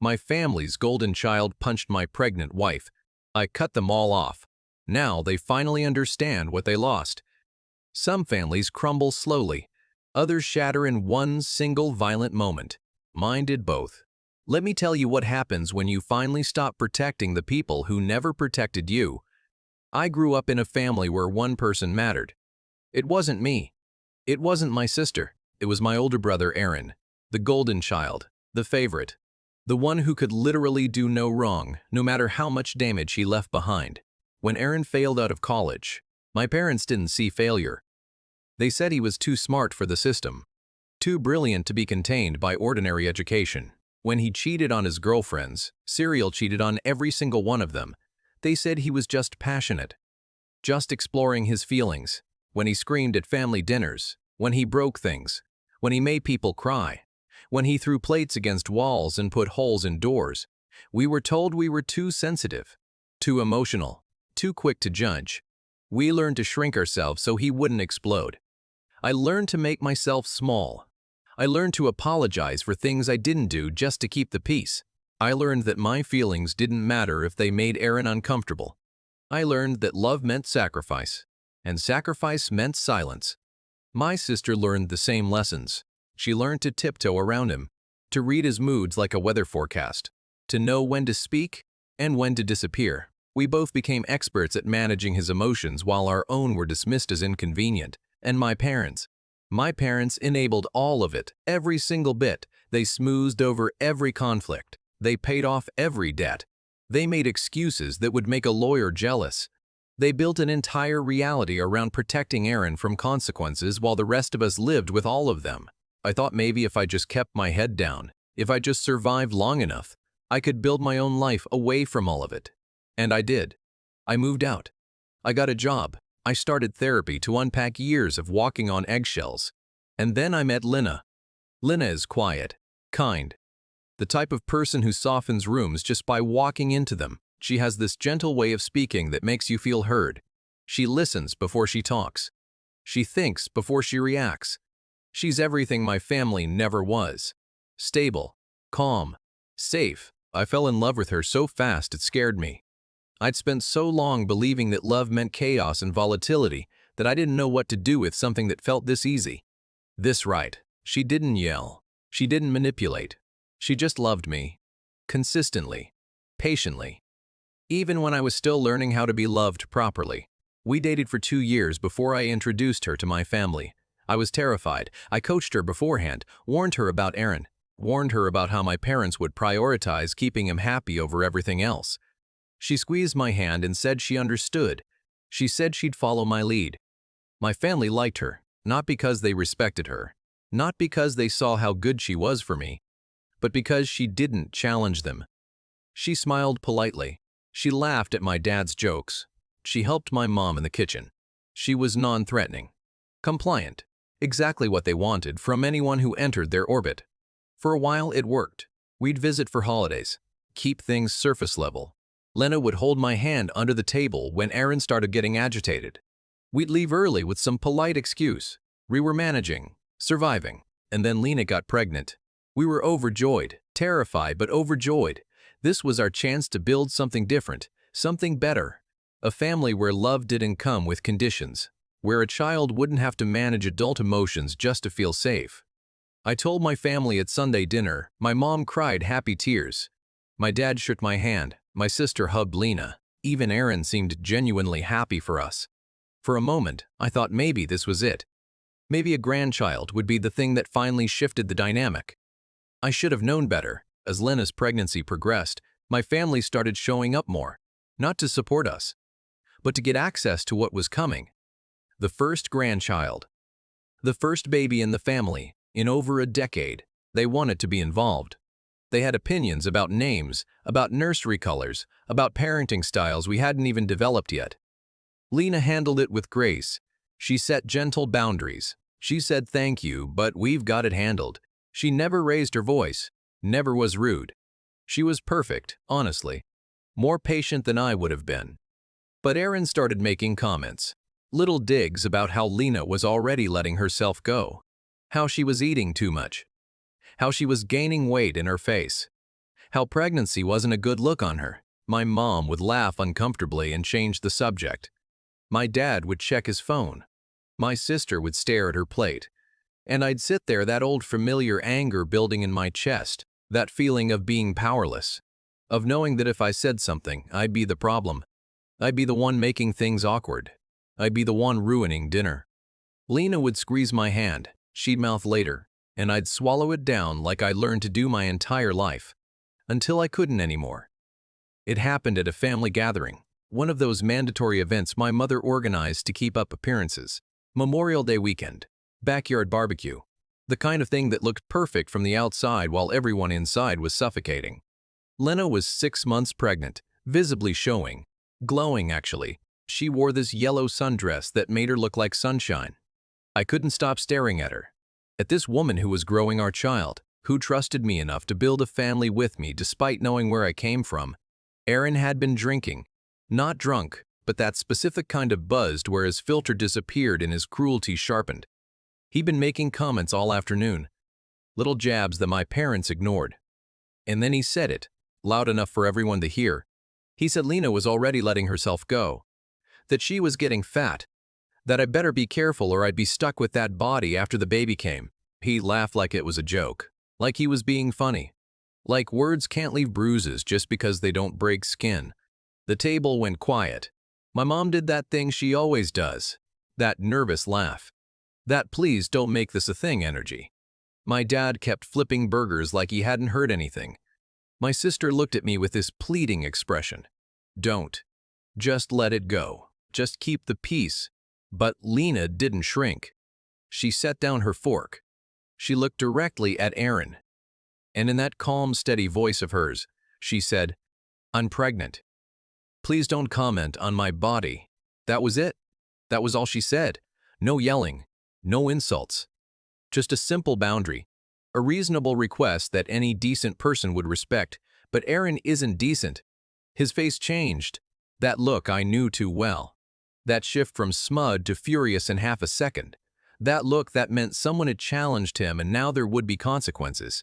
My family's golden child punched my pregnant wife. I cut them all off. Now they finally understand what they lost. Some families crumble slowly. Others shatter in one single violent moment. Mine did both. Let me tell you what happens when you finally stop protecting the people who never protected you. I grew up in a family where one person mattered. It wasn't me. It wasn't my sister. It was my older brother, Aaron, the golden child, the favorite, the one who could literally do no wrong, no matter how much damage he left behind. When Aaron failed out of college, my parents didn't see failure. They said he was too smart for the system, too brilliant to be contained by ordinary education. When he cheated on his girlfriends, Serial cheated on every single one of them. They said he was just passionate, just exploring his feelings. When he screamed at family dinners, when he broke things, when he made people cry, when he threw plates against walls and put holes in doors, we were told we were too sensitive, too emotional, too quick to judge. We learned to shrink ourselves so he wouldn't explode. I learned to make myself small. I learned to apologize for things I didn't do just to keep the peace. I learned that my feelings didn't matter if they made Aaron uncomfortable. I learned that love meant sacrifice, and sacrifice meant silence. My sister learned the same lessons. She learned to tiptoe around him, to read his moods like a weather forecast, to know when to speak and when to disappear. We both became experts at managing his emotions while our own were dismissed as inconvenient. And my parents enabled all of it, every single bit. They smoothed over every conflict. They paid off every debt. They made excuses that would make a lawyer jealous. They built an entire reality around protecting Aaron from consequences while the rest of us lived with all of them. I thought maybe if I just kept my head down, if I just survived long enough, I could build my own life away from all of it. And I did. I moved out. I got a job. I started therapy to unpack years of walking on eggshells. And then I met Lina. Lina is quiet, kind, the type of person who softens rooms just by walking into them. She has this gentle way of speaking that makes you feel heard. She listens before she talks. She thinks before she reacts. She's everything my family never was. Stable, calm, safe. I fell in love with her so fast it scared me. I'd spent so long believing that love meant chaos and volatility that I didn't know what to do with something that felt this easy. This right. She didn't yell. She didn't manipulate. She just loved me. Consistently. Patiently. Even when I was still learning how to be loved properly. We dated for 2 years before I introduced her to my family. I was terrified. I coached her beforehand, warned her about Aaron, warned her about how my parents would prioritize keeping him happy over everything else. She squeezed my hand and said she understood. She said she'd follow my lead. My family liked her, not because they respected her, not because they saw how good she was for me, but because she didn't challenge them. She smiled politely. She laughed at my dad's jokes. She helped my mom in the kitchen. She was non-threatening, compliant, exactly what they wanted from anyone who entered their orbit. For a while it worked. We'd visit for holidays, keep things surface level. Lena would hold my hand under the table when Aaron started getting agitated. We'd leave early with some polite excuse. We were managing, surviving, and then Lena got pregnant. We were overjoyed, terrified but overjoyed. This was our chance to build something different, something better. A family where love didn't come with conditions, where a child wouldn't have to manage adult emotions just to feel safe. I told my family at Sunday dinner. My mom cried happy tears. My dad shook my hand. My sister hugged Lena. Even Aaron seemed genuinely happy for us. For a moment, I thought maybe this was it. Maybe a grandchild would be the thing that finally shifted the dynamic. I should have known better. As Lena's pregnancy progressed, my family started showing up more, not to support us, but to get access to what was coming. The first grandchild. The first baby in the family, in over a decade. They wanted to be involved. They had opinions about names, about nursery colors, about parenting styles we hadn't even developed yet. Lena handled it with grace. She set gentle boundaries. She said thank you, but we've got it handled. She never raised her voice, never was rude. She was perfect, honestly. More patient than I would have been. But Aaron started making comments. Little digs about how Lena was already letting herself go. How she was eating too much. How she was gaining weight in her face. how pregnancy wasn't a good look on her. My mom would laugh uncomfortably and change the subject. My dad would check his phone. My sister would stare at her plate. And I'd sit there, that old familiar anger building in my chest, that feeling of being powerless, of knowing that if I said something, I'd be the problem. I'd be the one making things awkward. I'd be the one ruining dinner. Lena would squeeze my hand, she'd mouth later, and I'd swallow it down like I learned to do my entire life, until I couldn't anymore. It happened at a family gathering, one of those mandatory events my mother organized to keep up appearances. Memorial Day weekend, backyard barbecue, the kind of thing that looked perfect from the outside while everyone inside was suffocating. Lena was 6 months pregnant, visibly showing, glowing actually. She wore this yellow sundress that made her look like sunshine. I couldn't stop staring at her, at this woman who was growing our child, who trusted me enough to build a family with me despite knowing where I came from. Aaron had been drinking, not drunk, but that specific kind of buzzed where his filter disappeared and his cruelty sharpened. He'd been making comments all afternoon, little jabs that my parents ignored. And then he said it, loud enough for everyone to hear. He said Lena was already letting herself go, that she was getting fat, that I better be careful or I'd be stuck with that body after the baby came. He laughed like it was a joke, like he was being funny, like words can't leave bruises just because they don't break skin. The table went quiet. My mom did that thing she always does, that nervous laugh, that please don't make this a thing energy. My dad kept flipping burgers like he hadn't heard anything. My sister looked at me with this pleading expression. Don't. Just let it go. Just keep the peace. But Lena didn't shrink. She set down her fork. She looked directly at Aaron. And in that calm, steady voice of hers, she said, I'm pregnant. Please don't comment on my body. That was it. That was all she said. No yelling, no insults. Just a simple boundary, a reasonable request that any decent person would respect. But Aaron isn't decent. His face changed. That look I knew too well. That shift from smug to furious in half a second. That look that meant someone had challenged him and now there would be consequences.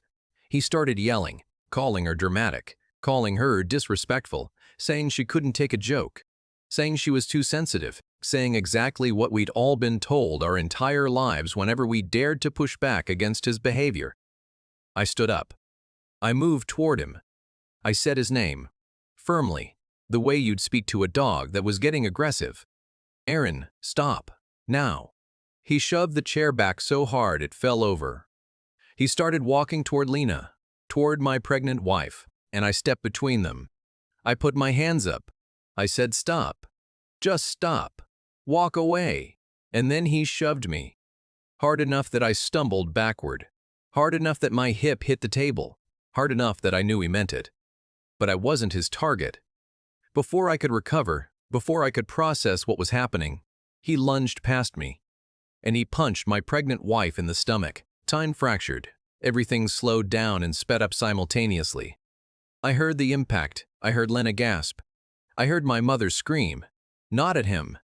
He started yelling, calling her dramatic, calling her disrespectful, saying she couldn't take a joke, saying she was too sensitive, saying exactly what we'd all been told our entire lives whenever we dared to push back against his behavior. I stood up. I moved toward him. I said his name, firmly, the way you'd speak to a dog that was getting aggressive. Aaron, stop, now. He shoved the chair back so hard it fell over. He started walking toward Lena, toward my pregnant wife, and I stepped between them. I put my hands up. I said, stop. Just stop. Walk away. And then he shoved me. Hard enough that I stumbled backward. Hard enough that my hip hit the table. Hard enough that I knew he meant it. But I wasn't his target. Before I could recover, before I could process what was happening, he lunged past me. And he punched my pregnant wife in the stomach. Time fractured. Everything slowed down and sped up simultaneously. I heard the impact. I heard Lena gasp. I heard my mother scream. Not at him.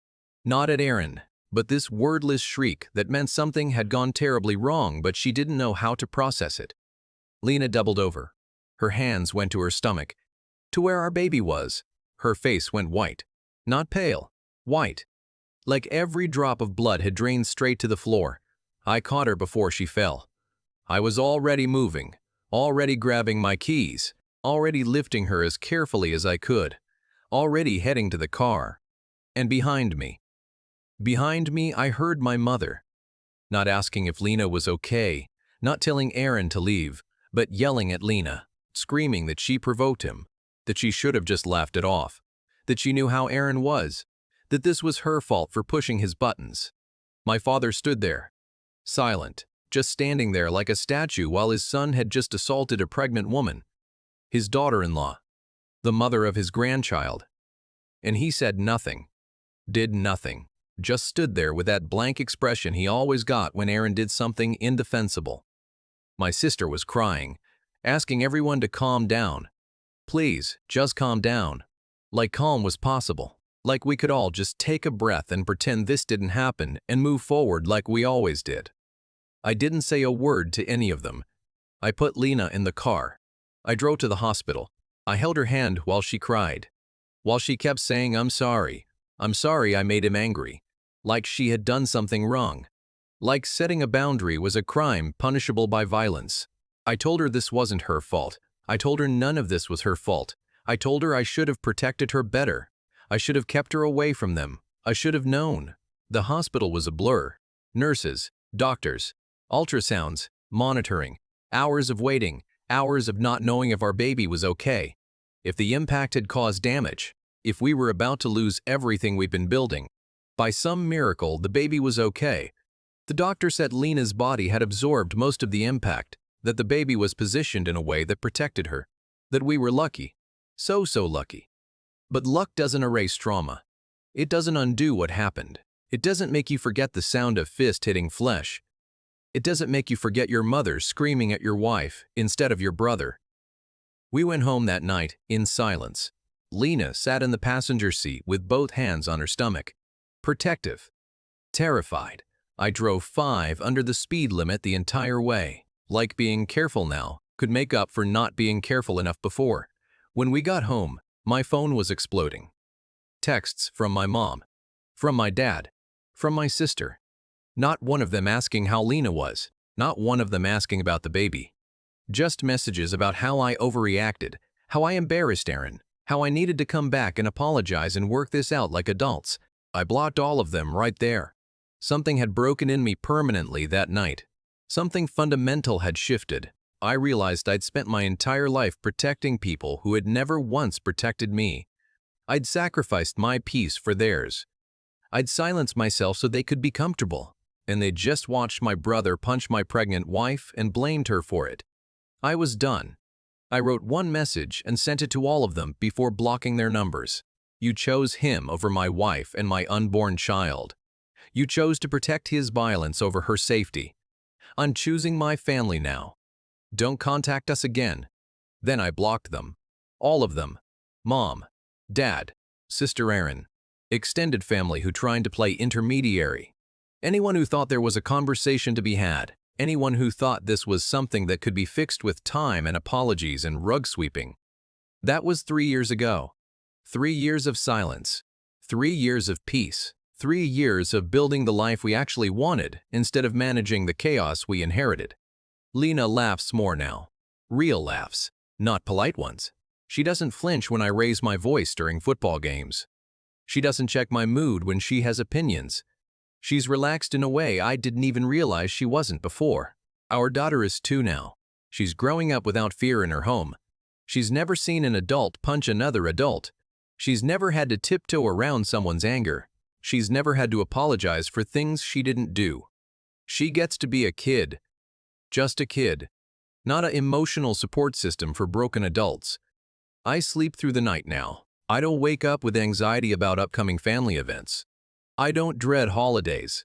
Not at Aaron. But this wordless shriek that meant something had gone terribly wrong, but she didn't know how to process it. Lena doubled over. Her hands went to her stomach, to where our baby was. Her face went white. Not pale. White. Like every drop of blood had drained straight to the floor. I caught her before she fell. I was already moving, already grabbing my keys, already lifting her as carefully as I could, already heading to the car. And behind me, I heard my mother, not asking if Lena was okay, not telling Aaron to leave, but yelling at Lena, screaming that she provoked him, that she should have just laughed it off, that she knew how Aaron was, that this was her fault for pushing his buttons. My father stood there, silent, just standing there like a statue while his son had just assaulted a pregnant woman, his daughter-in-law, the mother of his grandchild. And he said nothing, did nothing, just stood there with that blank expression he always got when Aaron did something indefensible. My sister was crying, asking everyone to calm down. Please, just calm down. Like calm was possible. Like we could all just take a breath and pretend this didn't happen and move forward like we always did. I didn't say a word to any of them. I put Lena in the car. I drove to the hospital. I held her hand while she cried. While she kept saying, I'm sorry I made him angry. Like she had done something wrong. Like setting a boundary was a crime punishable by violence. I told her this wasn't her fault. I told her none of this was her fault. I told her I should have protected her better. I should have kept her away from them. I should have known. The hospital was a blur. Nurses, doctors, ultrasounds, monitoring, hours of waiting, hours of not knowing if our baby was okay, if the impact had caused damage, if we were about to lose everything we've been building. By some miracle, the baby was okay. The doctor said Lena's body had absorbed most of the impact, that the baby was positioned in a way that protected her, that we were lucky. So lucky. But luck doesn't erase trauma. It doesn't undo what happened. It doesn't make you forget the sound of fist hitting flesh. It doesn't make you forget your mother screaming at your wife instead of your brother. We went home that night in silence. Lena sat in the passenger seat with both hands on her stomach. Protective. Terrified. I drove 5 under the speed limit the entire way. Like being careful now could make up for not being careful enough before. When we got home, my phone was exploding. Texts from my mom, from my dad, from my sister. Not one of them asking how Lena was, not one of them asking about the baby. Just messages about how I overreacted, how I embarrassed Aaron, how I needed to come back and apologize and work this out like adults. I blocked all of them right there. Something had broken in me permanently that night. Something fundamental had shifted. I realized I'd spent my entire life protecting people who had never once protected me. I'd sacrificed my peace for theirs. I'd silenced myself so they could be comfortable, and they'd just watched my brother punch my pregnant wife and blamed her for it. I was done. I wrote one message and sent it to all of them before blocking their numbers. You chose him over my wife and my unborn child. You chose to protect his violence over her safety. I'm choosing my family now. Don't contact us again. Then I blocked them. All of them. Mom, Dad, Sister Aaron, extended family who tried to play intermediary. Anyone who thought there was a conversation to be had. Anyone who thought this was something that could be fixed with time and apologies and rug sweeping. That was 3 years ago. 3 years of silence. 3 years of peace. 3 years of building the life we actually wanted instead of managing the chaos we inherited. Lena laughs more now. Real laughs, not polite ones. She doesn't flinch when I raise my voice during football games. She doesn't check my mood when she has opinions. She's relaxed in a way I didn't even realize she wasn't before. Our daughter is 2 now. She's growing up without fear in her home. She's never seen an adult punch another adult. She's never had to tiptoe around someone's anger. She's never had to apologize for things she didn't do. She gets to be a kid. Just a kid. Not an emotional support system for broken adults. I sleep through the night now. I don't wake up with anxiety about upcoming family events. I don't dread holidays.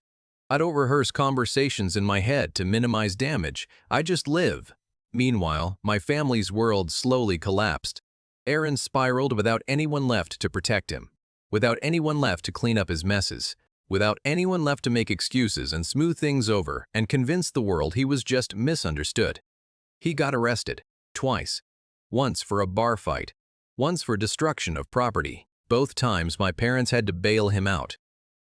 I don't rehearse conversations in my head to minimize damage. I just live. Meanwhile, my family's world slowly collapsed. Aaron spiraled without anyone left to protect him, without anyone left to clean up his messes, without anyone left to make excuses and smooth things over and convince the world he was just misunderstood. He got arrested, twice. Once for a bar fight, once for destruction of property. Both times my parents had to bail him out.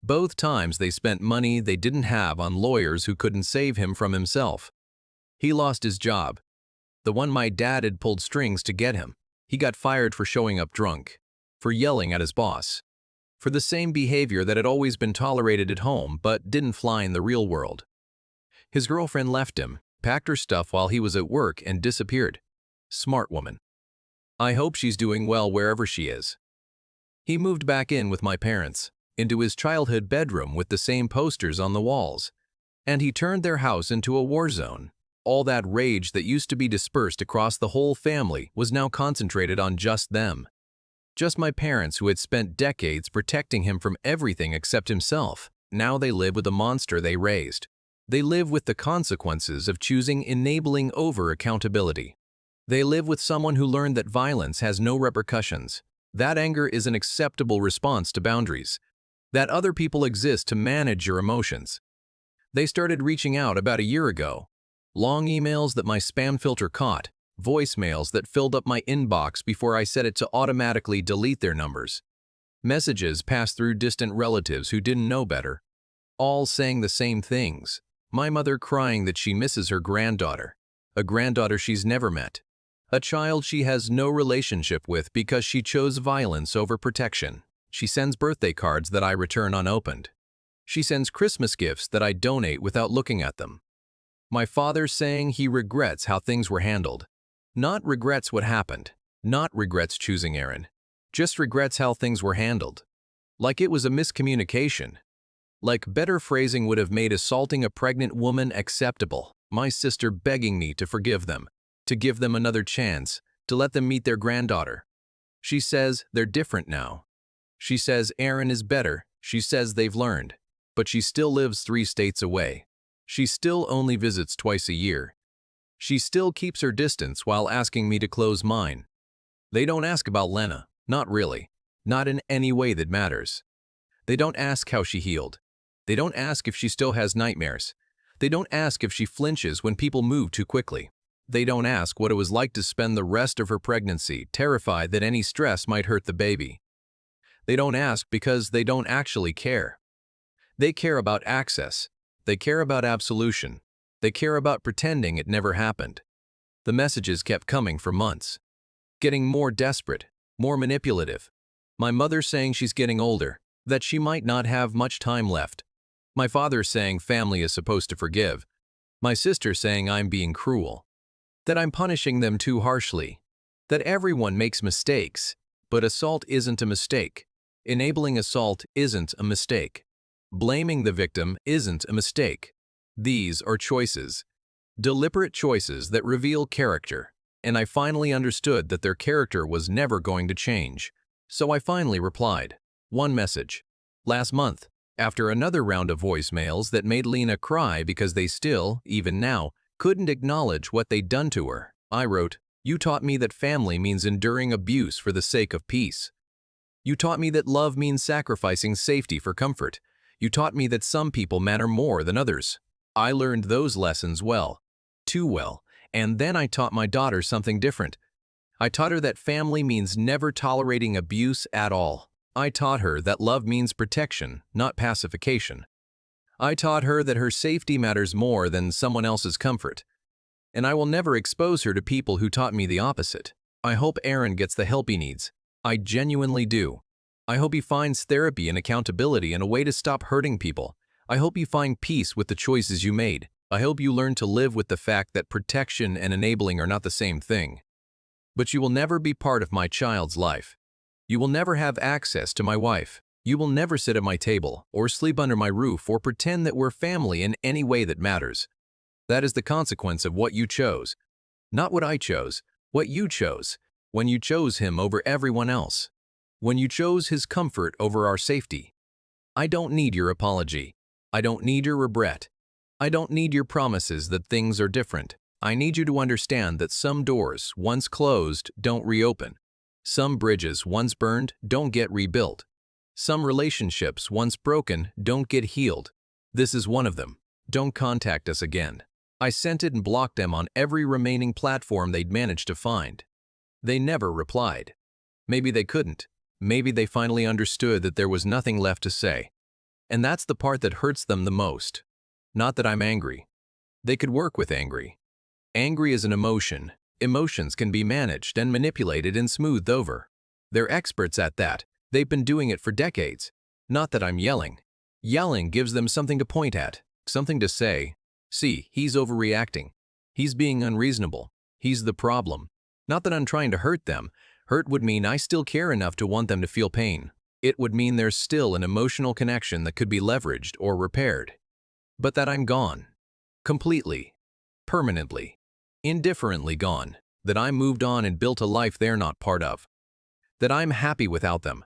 Both times they spent money they didn't have on lawyers who couldn't save him from himself. He lost his job, the one my dad had pulled strings to get him. He got fired for showing up drunk, for yelling at his boss, for the same behavior that had always been tolerated at home but didn't fly in the real world. His girlfriend left him, packed her stuff while he was at work and disappeared. Smart woman. I hope she's doing well wherever she is. He moved back in with my parents, into his childhood bedroom with the same posters on the walls, and he turned their house into a war zone. All that rage that used to be dispersed across the whole family was now concentrated on just them. Just my parents who had spent decades protecting him from everything except himself. Now they live with the monster they raised. They live with the consequences of choosing enabling over accountability. They live with someone who learned that violence has no repercussions, that anger is an acceptable response to boundaries, that other people exist to manage your emotions. They started reaching out about a year ago. Long emails that my spam filter caught, Voicemails that filled up my inbox before I set it to automatically delete their numbers. Messages passed through distant relatives who didn't know better, all saying the same things. My mother crying that she misses her granddaughter, a granddaughter she's never met, a child she has no relationship with because she chose violence over protection. She sends birthday cards that I return unopened. She sends Christmas gifts that I donate without looking at them. My father saying he regrets how things were handled. Not regrets what happened, not regrets choosing Aaron, just regrets how things were handled. Like it was a miscommunication. Like better phrasing would have made assaulting a pregnant woman acceptable. My sister begging me to forgive them, to give them another chance, to let them meet their granddaughter. She says they're different now. She says Aaron is better. She says they've learned. But she still lives 3 states away. She still only visits twice a year. She still keeps her distance while asking me to close mine. They don't ask about Lena, not really, not in any way that matters. They don't ask how she healed. They don't ask if she still has nightmares. They don't ask if she flinches when people move too quickly. They don't ask what it was like to spend the rest of her pregnancy terrified that any stress might hurt the baby. They don't ask because they don't actually care. They care about access. They care about absolution. They care about pretending it never happened. The messages kept coming for months, getting more desperate, more manipulative. My mother saying she's getting older, that she might not have much time left. My father saying family is supposed to forgive. My sister saying I'm being cruel, that I'm punishing them too harshly, that everyone makes mistakes, but assault isn't a mistake. Enabling assault isn't a mistake. Blaming the victim isn't a mistake. These are choices, deliberate choices that reveal character, and I finally understood that their character was never going to change. So I finally replied. One message. Last month, after another round of voicemails that made Lena cry because they still, even now, couldn't acknowledge what they'd done to her, I wrote, "You taught me that family means enduring abuse for the sake of peace. You taught me that love means sacrificing safety for comfort. You taught me that some people matter more than others. I learned those lessons well, too well, and then I taught my daughter something different. I taught her that family means never tolerating abuse at all. I taught her that love means protection, not pacification. I taught her that her safety matters more than someone else's comfort. And I will never expose her to people who taught me the opposite. I hope Aaron gets the help he needs. I genuinely do. I hope he finds therapy and accountability and a way to stop hurting people. I hope you find peace with the choices you made. I hope you learn to live with the fact that protection and enabling are not the same thing. But you will never be part of my child's life. You will never have access to my wife. You will never sit at my table or sleep under my roof or pretend that we're family in any way that matters. That is the consequence of what you chose. Not what I chose, what you chose, when you chose him over everyone else. When you chose his comfort over our safety. I don't need your apology. I don't need your regret. I don't need your promises that things are different. I need you to understand that some doors, once closed, don't reopen. Some bridges, once burned, don't get rebuilt. Some relationships, once broken, don't get healed. This is one of them. Don't contact us again. I sent it and blocked them on every remaining platform they'd managed to find. They never replied. Maybe they couldn't. Maybe they finally understood that there was nothing left to say. And that's the part that hurts them the most. Not that I'm angry. They could work with angry. Angry is an emotion. Emotions can be managed and manipulated and smoothed over. They're experts at that. They've been doing it for decades. Not that I'm yelling. Yelling gives them something to point at, something to say. See, he's overreacting. He's being unreasonable. He's the problem. Not that I'm trying to hurt them. Hurt would mean I still care enough to want them to feel pain. It would mean there's still an emotional connection that could be leveraged or repaired. But that I'm gone. Completely. Permanently. Indifferently gone. That I moved on and built a life they're not part of. That I'm happy without them.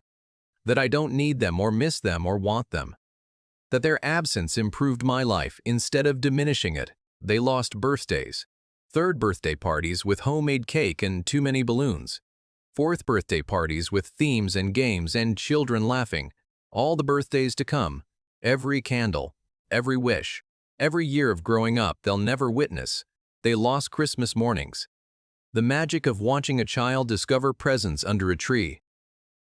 That I don't need them or miss them or want them. That their absence improved my life instead of diminishing it. They lost birthdays. 3rd birthday parties with homemade cake and too many balloons. 4th birthday parties with themes and games and children laughing. All the birthdays to come. Every candle. Every wish. Every year of growing up they'll never witness. They lost Christmas mornings. The magic of watching a child discover presents under a tree.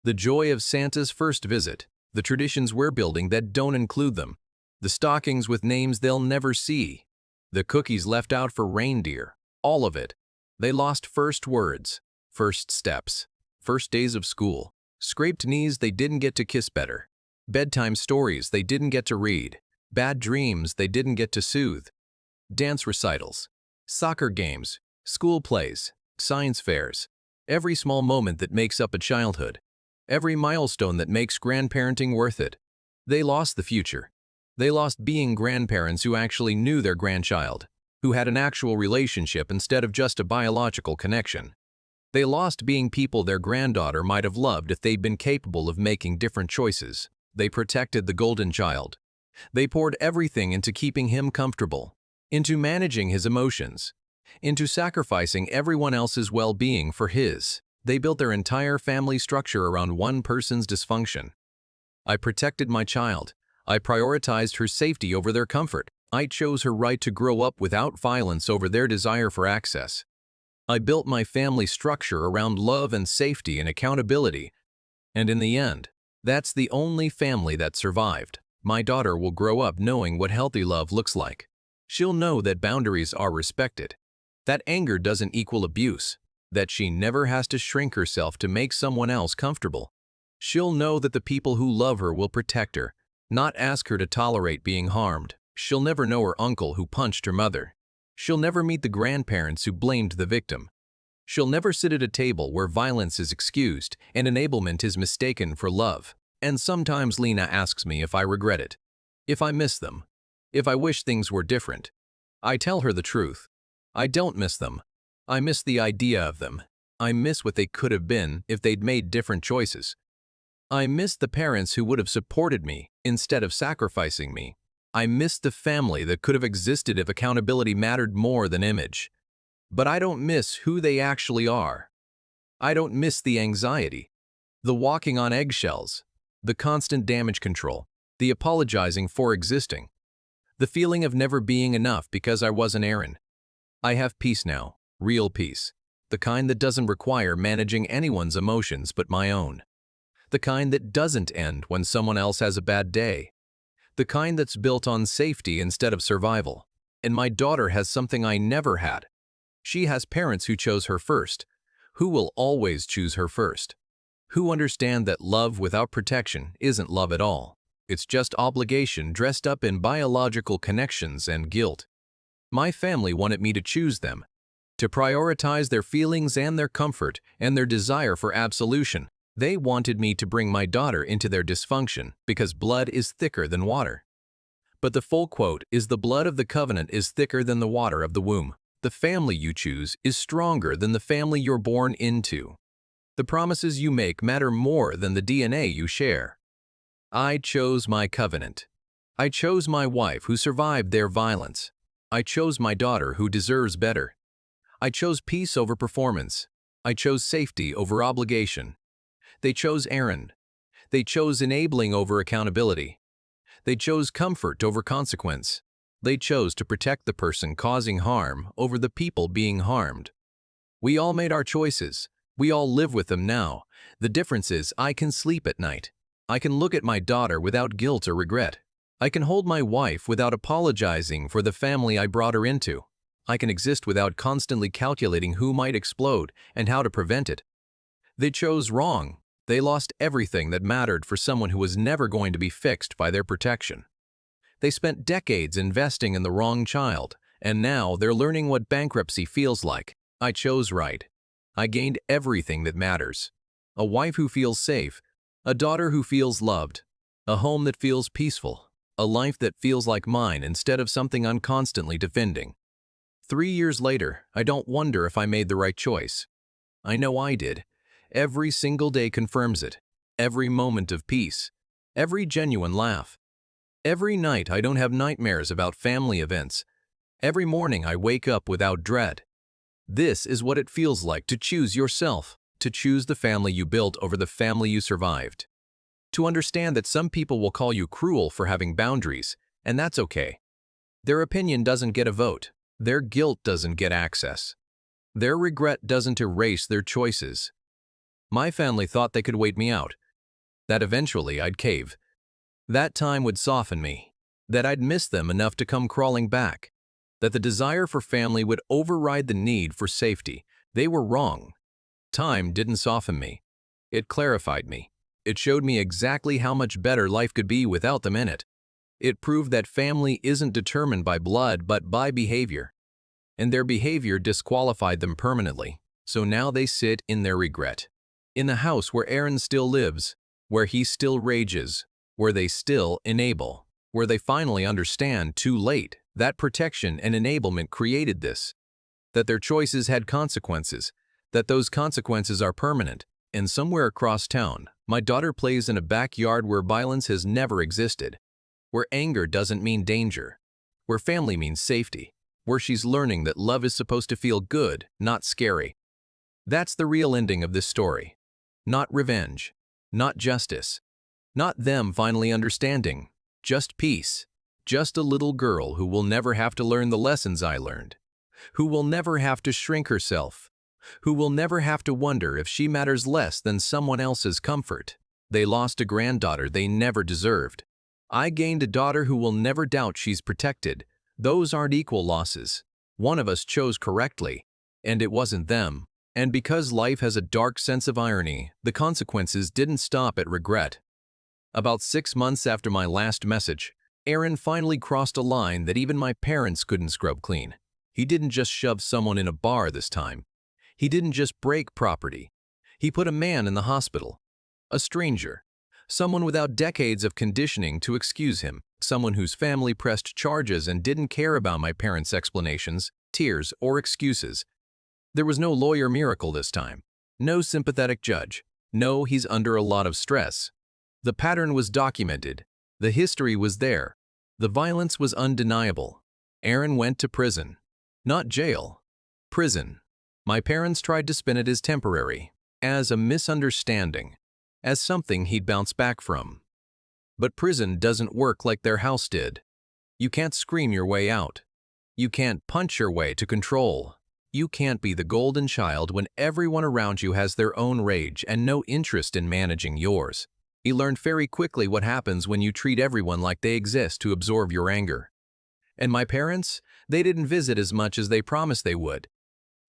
The joy of Santa's first visit. The traditions we're building that don't include them. The stockings with names they'll never see. The cookies left out for reindeer. All of it. They lost first words, first steps, first days of school, scraped knees they didn't get to kiss better, bedtime stories they didn't get to read, bad dreams they didn't get to soothe, dance recitals, soccer games, school plays, science fairs, every small moment that makes up a childhood, every milestone that makes grandparenting worth it. They lost the future. They lost being grandparents who actually knew their grandchild, who had an actual relationship instead of just a biological connection. They lost being people their granddaughter might have loved if they'd been capable of making different choices. They protected the golden child. They poured everything into keeping him comfortable, into managing his emotions, into sacrificing everyone else's well-being for his. They built their entire family structure around one person's dysfunction. I protected my child. I prioritized her safety over their comfort. I chose her right to grow up without violence over their desire for access. I built my family structure around love and safety and accountability. And in the end, that's the only family that survived. My daughter will grow up knowing what healthy love looks like. She'll know that boundaries are respected, that anger doesn't equal abuse, that she never has to shrink herself to make someone else comfortable. She'll know that the people who love her will protect her, not ask her to tolerate being harmed. She'll never know her uncle who punched her mother. She'll never meet the grandparents who blamed the victim. She'll never sit at a table where violence is excused and enablement is mistaken for love. And sometimes Lena asks me if I regret it, if I miss them, if I wish things were different. I tell her the truth. I don't miss them. I miss the idea of them. I miss what they could have been if they'd made different choices. I miss the parents who would have supported me instead of sacrificing me. I miss the family that could have existed if accountability mattered more than image. But I don't miss who they actually are. I don't miss the anxiety, the walking on eggshells, the constant damage control, the apologizing for existing, the feeling of never being enough because I wasn't Aaron. I have peace now, real peace, the kind that doesn't require managing anyone's emotions but my own, the kind that doesn't end when someone else has a bad day, the kind that's built on safety instead of survival. And my daughter has something I never had. She has parents who chose her first, who will always choose her first, who understand that love without protection isn't love at all. It's just obligation dressed up in biological connections and guilt. My family wanted me to choose them, to prioritize their feelings and their comfort and their desire for absolution. They wanted me to bring my daughter into their dysfunction because blood is thicker than water. But the full quote is the blood of the covenant is thicker than the water of the womb. The family you choose is stronger than the family you're born into. The promises you make matter more than the DNA you share. I chose my covenant. I chose my wife who survived their violence. I chose my daughter who deserves better. I chose peace over performance. I chose safety over obligation. They chose Aaron. They chose enabling over accountability. They chose comfort over consequence. They chose to protect the person causing harm over the people being harmed. We all made our choices. We all live with them now. The difference is I can sleep at night. I can look at my daughter without guilt or regret. I can hold my wife without apologizing for the family I brought her into. I can exist without constantly calculating who might explode and how to prevent it. They chose wrong. They lost everything that mattered for someone who was never going to be fixed by their protection. They spent decades investing in the wrong child, and now they're learning what bankruptcy feels like. I chose right. I gained everything that matters. A wife who feels safe, a daughter who feels loved, a home that feels peaceful, a life that feels like mine instead of something I'm constantly defending. 3 years later, I don't wonder if I made the right choice. I know I did. Every single day confirms it. Every moment of peace. Every genuine laugh. Every night I don't have nightmares about family events. Every morning I wake up without dread. This is what it feels like to choose yourself, to choose the family you built over the family you survived. To understand that some people will call you cruel for having boundaries, and that's okay. Their opinion doesn't get a vote. Their guilt doesn't get access. Their regret doesn't erase their choices. My family thought they could wait me out, that eventually I'd cave. That time would soften me, that I'd miss them enough to come crawling back, that the desire for family would override the need for safety. They were wrong. Time didn't soften me. It clarified me. It showed me exactly how much better life could be without them in it. It proved that family isn't determined by blood but by behavior. And their behavior disqualified them permanently. So now they sit in their regret. In the house where Aaron still lives, where he still rages, where they still enable, where they finally understand too late that protection and enablement created this, that their choices had consequences, that those consequences are permanent. And somewhere across town, my daughter plays in a backyard where violence has never existed, where anger doesn't mean danger, where family means safety, where she's learning that love is supposed to feel good, not scary. That's the real ending of this story. Not revenge, not justice, not them finally understanding, just peace, just a little girl who will never have to learn the lessons I learned, who will never have to shrink herself, who will never have to wonder if she matters less than someone else's comfort. They lost a granddaughter they never deserved. I gained a daughter who will never doubt she's protected. Those aren't equal losses. One of us chose correctly, and it wasn't them. And because life has a dark sense of irony, the consequences didn't stop at regret. About 6 months after my last message, Aaron finally crossed a line that even my parents couldn't scrub clean. He didn't just shove someone in a bar this time. He didn't just break property. He put a man in the hospital. A stranger. Someone without decades of conditioning to excuse him. Someone whose family pressed charges and didn't care about my parents' explanations, tears, or excuses. There was no lawyer miracle this time. No sympathetic judge. No, he's under a lot of stress. The pattern was documented. The history was there. The violence was undeniable. Aaron went to prison. Not jail. Prison. My parents tried to spin it as temporary, as a misunderstanding, as something he'd bounce back from. But prison doesn't work like their house did. You can't scream your way out. You can't punch your way to control. You can't be the golden child when everyone around you has their own rage and no interest in managing yours. He learned very quickly what happens when you treat everyone like they exist to absorb your anger. And my parents, they didn't visit as much as they promised they would.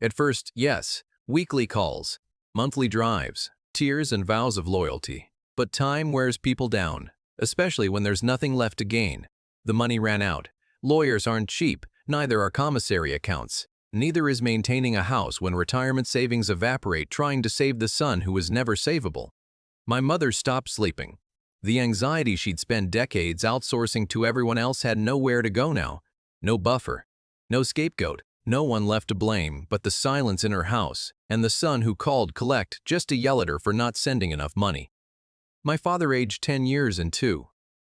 At first, yes, weekly calls, monthly drives, tears and vows of loyalty. But time wears people down, especially when there's nothing left to gain. The money ran out. Lawyers aren't cheap, neither are commissary accounts. Neither is maintaining a house when retirement savings evaporate trying to save the son who was never savable. My mother stopped sleeping. The anxiety she'd spent decades outsourcing to everyone else had nowhere to go now. No buffer, no scapegoat. No one left to blame but the silence in her house and the son who called collect just to yell at her for not sending enough money. My father aged 10 years in 2.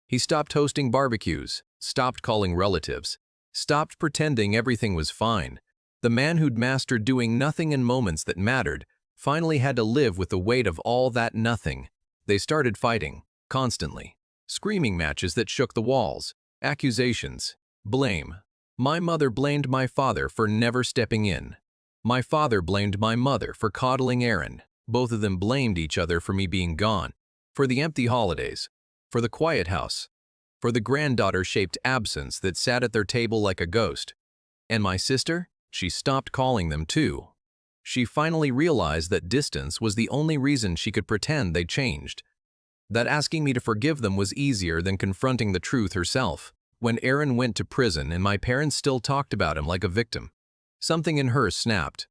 He stopped hosting barbecues, stopped calling relatives, stopped pretending everything was fine. The man who'd mastered doing nothing in moments that mattered finally had to live with the weight of all that nothing. They started fighting, constantly. Screaming matches that shook the walls, accusations, blame. My mother blamed my father for never stepping in. My father blamed my mother for coddling Aaron. Both of them blamed each other for me being gone, for the empty holidays, for the quiet house, for the granddaughter-shaped absence that sat at their table like a ghost. And my sister? She stopped calling them too. She finally realized that distance was the only reason she could pretend they'd changed. That asking me to forgive them was easier than confronting the truth herself. When Aaron went to prison and my parents still talked about him like a victim, something in her snapped.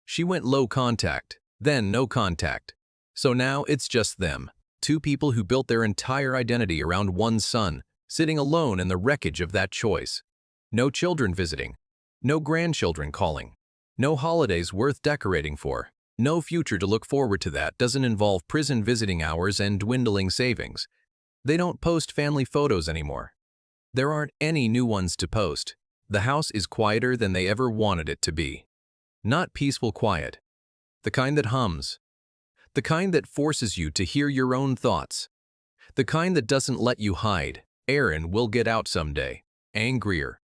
She went low contact, then no contact. So now it's just them, 2 people who built their entire identity around one son, sitting alone in the wreckage of that choice. No children visiting, no grandchildren calling, no holidays worth decorating for, no future to look forward to that doesn't involve prison visiting hours and dwindling savings. They don't post family photos anymore. There aren't any new ones to post. The house is quieter than they ever wanted it to be. Not peaceful quiet. The kind that hums. The kind that forces you to hear your own thoughts. The kind that doesn't let you hide. Aaron will get out someday. Angrier.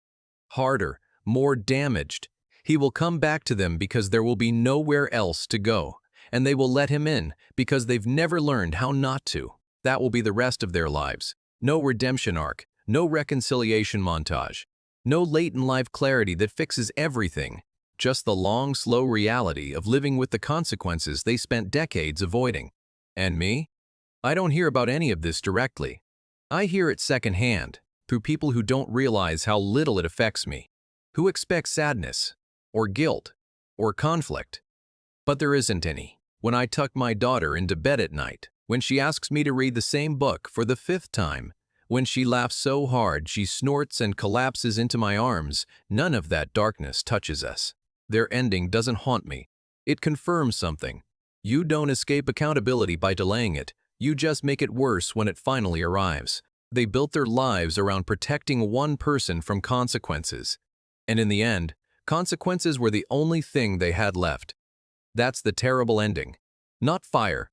Harder. More damaged. He will come back to them because there will be nowhere else to go, and they will let him in because they've never learned how not to. That will be the rest of their lives. No redemption arc, no reconciliation montage, no late-in-life clarity that fixes everything, just the long, slow reality of living with the consequences they spent decades avoiding. And me? I don't hear about any of this directly. I hear it secondhand, through people who don't realize how little it affects me, who expect sadness, or guilt, or conflict. But there isn't any. When I tuck my daughter into bed at night, when she asks me to read the same book for the 5th time, when she laughs so hard she snorts and collapses into my arms, none of that darkness touches us. Their ending doesn't haunt me. It confirms something. You don't escape accountability by delaying it. You just make it worse when it finally arrives. They built their lives around protecting one person from consequences. And in the end, consequences were the only thing they had left. That's the terrible ending. Not fire,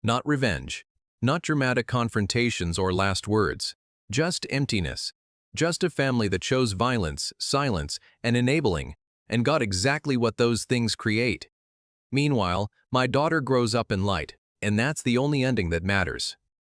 not revenge, not dramatic confrontations or last words. Just emptiness. Just a family that chose violence, silence, and enabling, and got exactly what those things create. Meanwhile, my daughter grows up in light, and that's the only ending that matters.